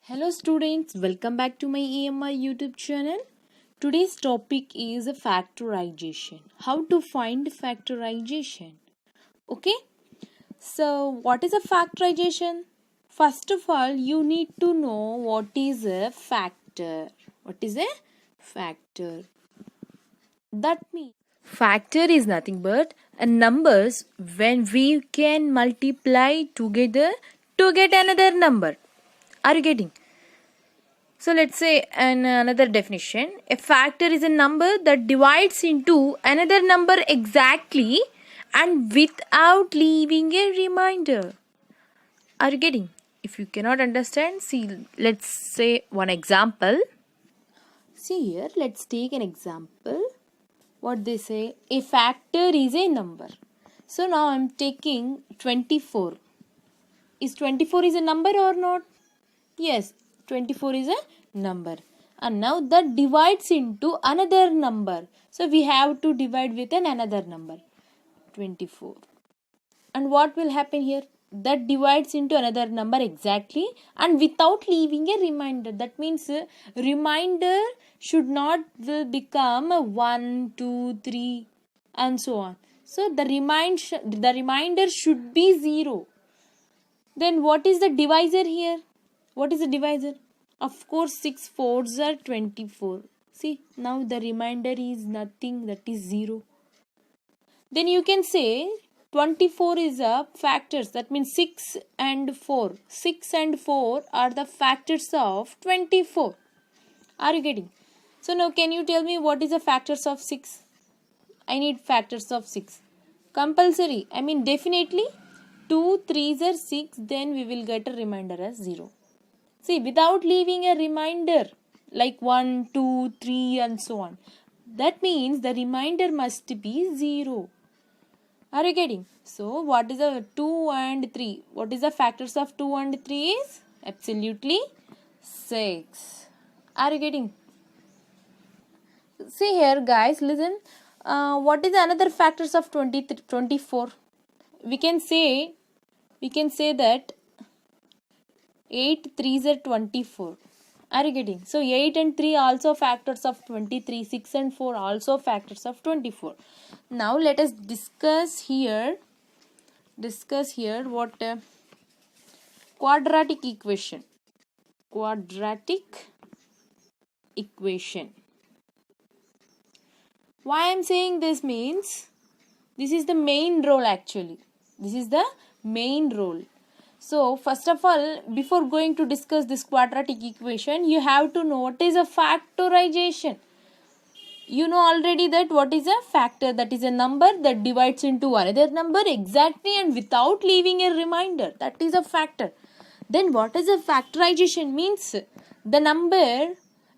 Hello students, welcome back to my EMI YouTube channel. Today's topic is factorization. How to find factorization. Okay, so what is a factorization? First of all, you need to know what is a factor. What is a factor? That means factor is nothing but a numbers when we can multiply together to get another number. Are you getting? So let's say another definition. A factor is a number that divides into another number exactly and without leaving a remainder. Are you getting? If you cannot understand, see, let's say one example. See here, let's take an example. What they say, a factor is a number. So now I'm taking 24. Is 24 is a number or not? Yes, 24 is a number. And now that divides into another number. So we have to divide with another number. 24. And what will happen here? That divides into another number exactly and without leaving a remainder. That means remainder should not will become 1, 2, 3 and so on. So the remainder should be 0. Then what is the divisor here? What is the divisor? Of course, 6 fours are 24. See, now the remainder is nothing, that is 0. Then you can say 24 is a factors. That means 6 and 4. 6 and 4 are the factors of 24. Are you getting? So now can you tell me what is the factors of 6? I need factors of 6. Compulsory. I mean definitely 2 3s are 6. Then we will get a remainder as 0. See, without leaving a remainder like 1, 2, 3 and so on. That means the remainder must be 0. Are you getting? So, what is the 2 and 3? What is the factors of 2 and 3 is? Absolutely 6. Are you getting? See here guys, listen. What is another factors of 24? We can say that 8 3s are 24. Are you getting? So 8 and 3 also factors of 23. 6 and 4 also factors of 24. Now let us discuss here what quadratic equation. Quadratic equation. Why I am saying this means this is the main role actually. This is the main role. So first of all, before going to discuss this quadratic equation, you have to know what is a factorization. You know already that what is a factor, that is a number that divides into another number exactly and without leaving a remainder. That is a factor. Then what is a factorization? Means the number,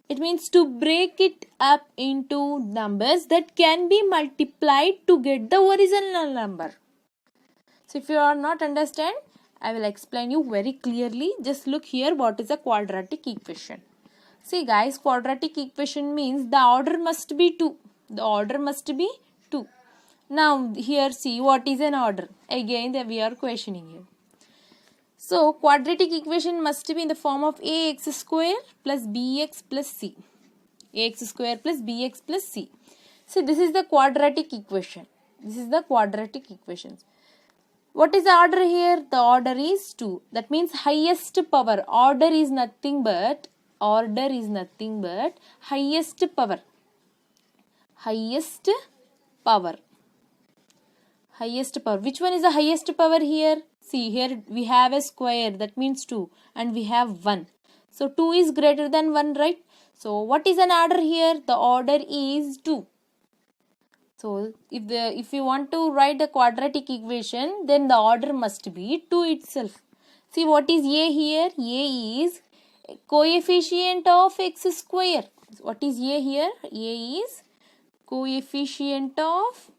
it means to break it up into numbers that can be multiplied to get the original number. So if you are not understand, I will explain you very clearly. Just look here what is a quadratic equation. See guys, quadratic equation means the order must be 2. The order must be 2. Now here see what is an order. Again we are questioning you. So quadratic equation must be in the form of ax square plus bx plus c. Ax square plus bx plus c. See, this is the quadratic equation. This is the quadratic equation. What is the order here? The order is 2. That means highest power. Order is nothing but highest power. Highest power. Highest power. Which one is the highest power here? See, here we have a square. That means 2. And we have 1. So 2 is greater than 1, right? So what is an order here? The order is 2. So if you want to write the quadratic equation, then the order must be 2 itself. See what is a here? A is coefficient of x square. What is a here? A is coefficient of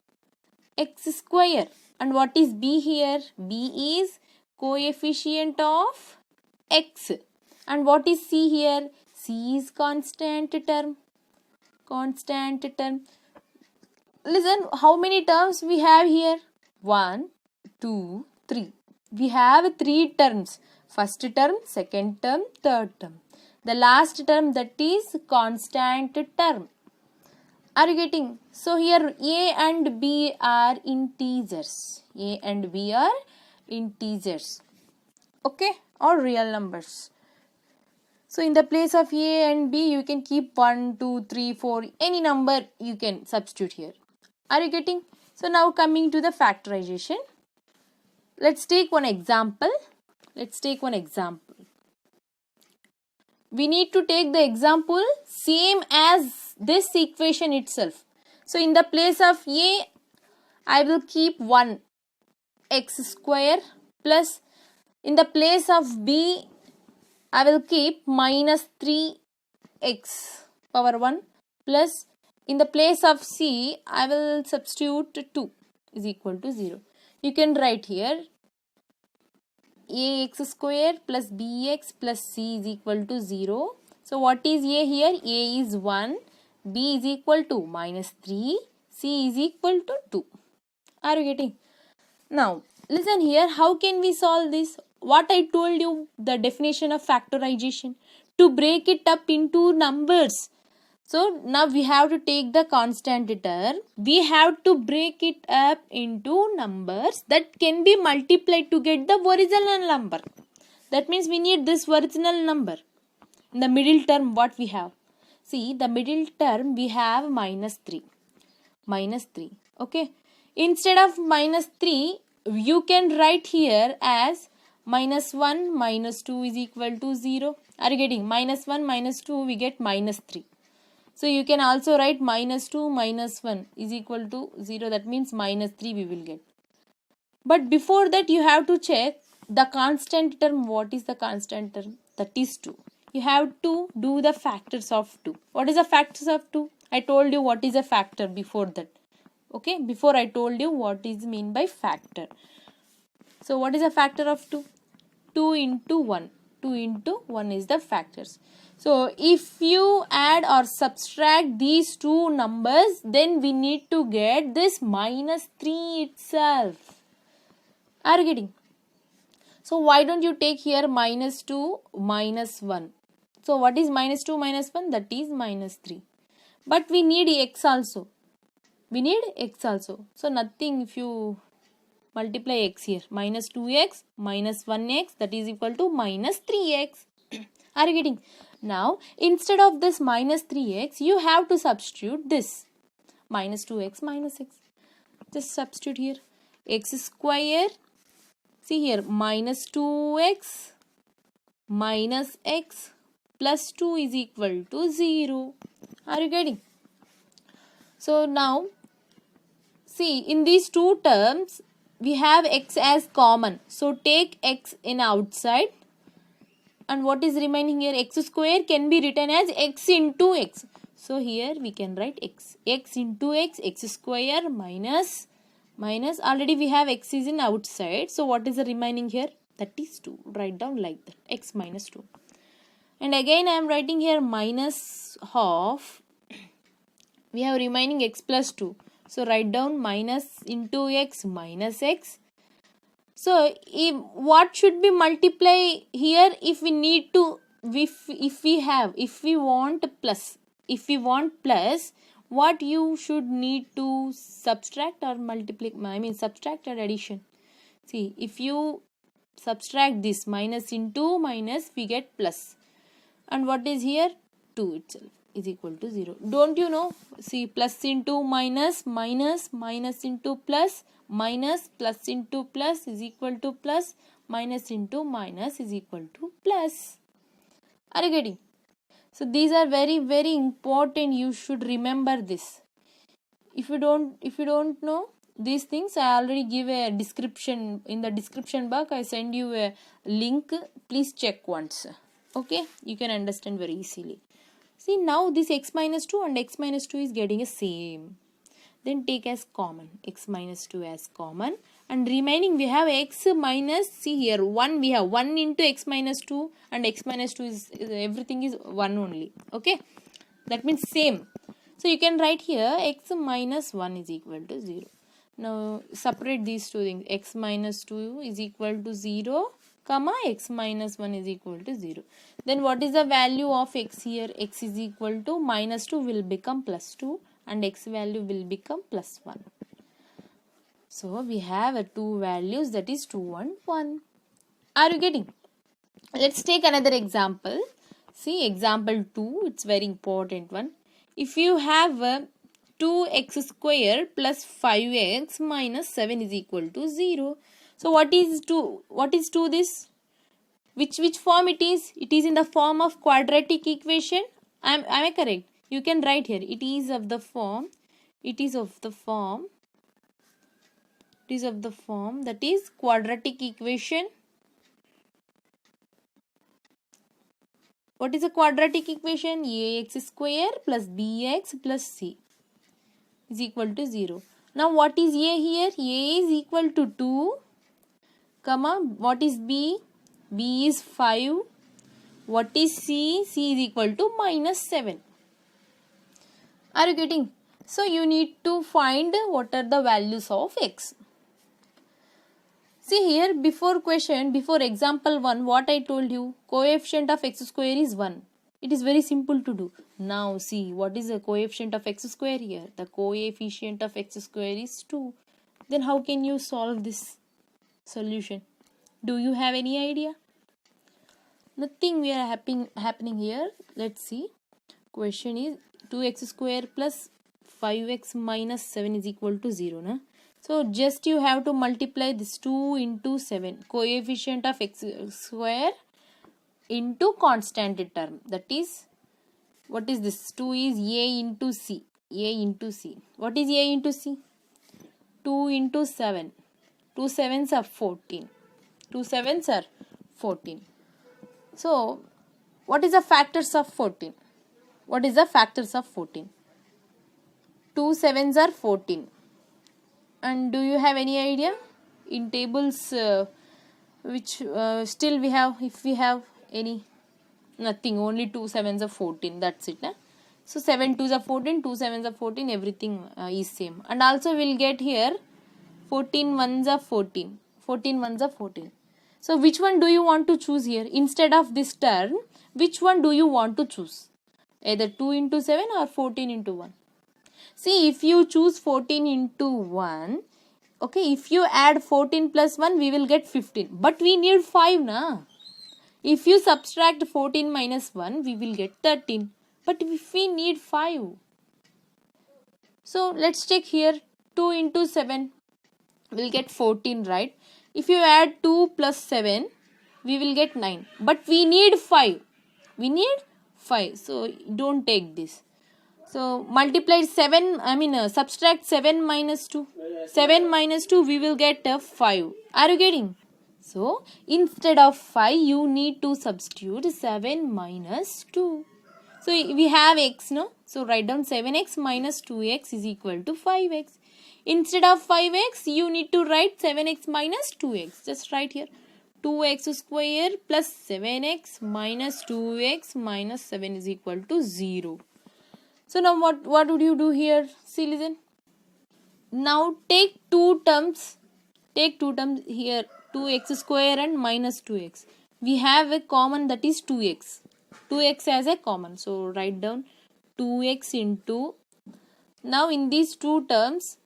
x square. And what is b here? B is coefficient of x. And what is c here? C is constant term. Constant term. Listen, how many terms we have here? 1, 2, 3. We have 3 terms. First term, second term, third term. The last term, that is constant term. Are you getting? So here A and B are integers. A and B are integers. Okay, or real numbers. So in the place of A and B, you can keep 1, 2, 3, 4, any number you can substitute here. Are you getting? So now coming to the factorization. Let's take one example. We need to take the example same as this equation itself. So in the place of A, I will keep 1 x square plus, in the place of B, I will keep minus 3x power 1 plus, in the place of C, I will substitute 2 is equal to 0. You can write here ax square plus bx plus c is equal to 0. So what is A here? A is 1, B is equal to minus 3, C is equal to 2. Are you getting? Now listen here, how can we solve this? What I told you, the definition of factorization, to break it up into numbers. So now we have to take the constant term, we have to break it up into numbers that can be multiplied to get the original number. That means we need this original number. In the middle term, what we have? See, the middle term we have minus 3. Okay. Instead of minus 3, you can write here as minus 1 minus 2 is equal to 0. Are you getting? Minus 1 minus 2, we get minus 3. So you can also write minus 2 minus 1 is equal to 0. That means minus 3 we will get. But before that, you have to check the constant term. What is the constant term? That is 2. You have to do the factors of 2. What is the factors of 2? I told you what is a factor before that. Okay, before I told you what is mean by factor. So what is a factor of 2? 2 into 1. 2 into 1 is the factors. So if you add or subtract these two numbers, then we need to get this minus 3 itself. Are you getting? So why don't you take here minus 2 minus 1? So what is minus 2 minus 1? That is minus 3. But we need x also. So nothing, if you multiply x here, minus 2x minus 1x, that is equal to minus 3x. Are you getting? Now instead of this minus 3x, you have to substitute this minus 2x minus x. Just substitute here x square. See here, minus 2x minus x plus 2 is equal to 0. Are you getting? So now see, in these two terms we have x as common. So take x in outside. And what is remaining here? X square can be written as x into x. So here we can write x. X into x, x square minus. Already we have x is in outside. So what is the remaining here? That is 2. Write down like that. X minus 2. And again I am writing here minus half. We have remaining x plus 2. So write down minus into x minus x. So what should be multiply here? If we need to, if we want plus, what you should need to subtract or multiply, subtract or addition. See, if you subtract this minus into minus, we get plus. And what is here? 2 itself is equal to 0. Don't you know? See, plus into minus, minus into plus, minus, plus into plus is equal to plus, minus into minus is equal to plus. Are you getting? So these are very, very important. You should remember this. If you don't know these things, I already give a description. In the description box, I send you a link. Please check once. Okay, you can understand very easily. See, now this x minus 2 and x minus 2 is getting a same. Then take as common, x minus 2 as common, and remaining we have x minus, see here 1, we have 1 into x minus 2, and x minus 2 is everything is 1 only. Okay, that means same. So you can write here x minus 1 is equal to 0. Now separate these two things. X minus 2 is equal to 0. comma x minus 1 is equal to 0. Then what is the value of x here? X is equal to minus 2 will become plus 2 and x value will become plus 1. So we have two values, that is 2 and 1. Are you getting? Let's take another example. See example 2, it's very important one. If you have 2x square plus 5x minus 7 is equal to 0. So what is 2? What is 2 this? Which form it is? It is in the form of quadratic equation. Am I correct? You can write here. It is of the form that is quadratic equation. What is a quadratic equation? Ax square plus bx plus c is equal to 0. Now what is a here? A is equal to 2, comma, what is b? B is 5. What is c? C is equal to minus 7. Are you getting? So you need to find what are the values of x. See here, before example 1, what I told you, coefficient of x square is 1. It is very simple to do. Now see, what is the coefficient of x square here? The coefficient of x square is 2. Then how can you solve this solution? Do you have any idea? Nothing we are happening here. Let's see. Question is 2x square plus 5x minus 7 is equal to 0. Na? So just you have to multiply this 2 into 7. Coefficient of x square into constant term. That is, what is this? 2 is a into c. A into c. What is a into c? 2 into 7. 2 sevens are 14. 2 sevens are 14. So, what is the factors of 14? What is the factors of 14? 2 sevens are 14. And do you have any idea? In tables, which still we have, if we have any, nothing, only 2 sevens are 14. That's it. Nah? So, 7 2s are 14, 2 sevens are 14, everything is same. And also we'll get here 14 1s are 14. 14 1s are 14. So which one do you want to choose here? Instead of this term, which one do you want to choose? Either 2 into 7 or 14 into 1. See, if you choose 14 into 1, okay, if you add 14 plus 1, we will get 15. But we need 5 na. If you subtract 14 minus 1, we will get 13. But if we need 5. So let's check here. 2 into 7 will get 14, right? If you add 2 plus 7, we will get 9. But we need 5. We need 5. So don't take this. So multiply 7, subtract 7 minus 2. 7 minus 2, we will get 5. Are you getting? So instead of 5, you need to substitute 7 minus 2. So we have x, no? So write down 7x minus 2x is equal to 5x. Instead of 5x, you need to write 7x minus 2x. Just write here 2x square plus 7x minus 2x minus 7 is equal to 0. So now what would you do here? See, listen. Now take two terms. Take two terms here, 2x square and minus 2x. We have a common, that is 2x. 2x as a common. So write down 2x into, now in these two terms,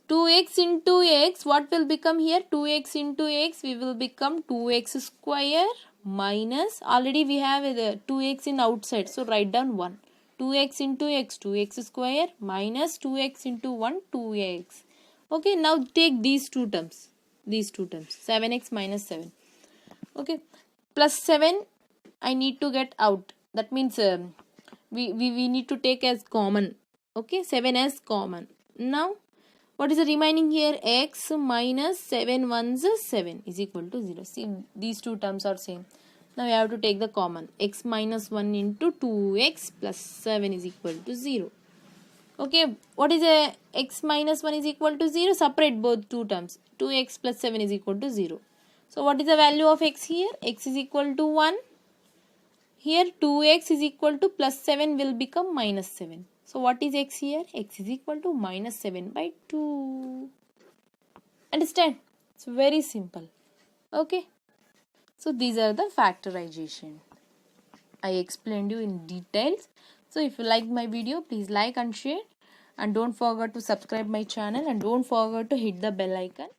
2x into x, what will become here? 2x into x, we will become 2x square minus, already we have the 2x in outside, so write down 1. 2x into x, 2x square minus 2x into 1, 2x. Okay, now take these two terms, 7x minus 7. Okay, plus 7, I need to get out. That means we need to take as common. Okay, 7 as common. Now, what is the remaining here? X minus 7 1s 7 is equal to 0. See, these two terms are same. Now we have to take the common. X minus 1 into 2x plus 7 is equal to 0. Okay, what is a x minus 1 is equal to 0? Separate both two terms. 2x plus 7 is equal to 0. So what is the value of x here? X is equal to 1. Here 2x is equal to plus 7 will become minus 7. So what is x here? X is equal to minus 7 by 2. Understand? It's very simple. Okay. So these are the factorization. I explained you in details. So if you like my video, please like and share, and don't forget to subscribe my channel, and don't forget to hit the bell icon.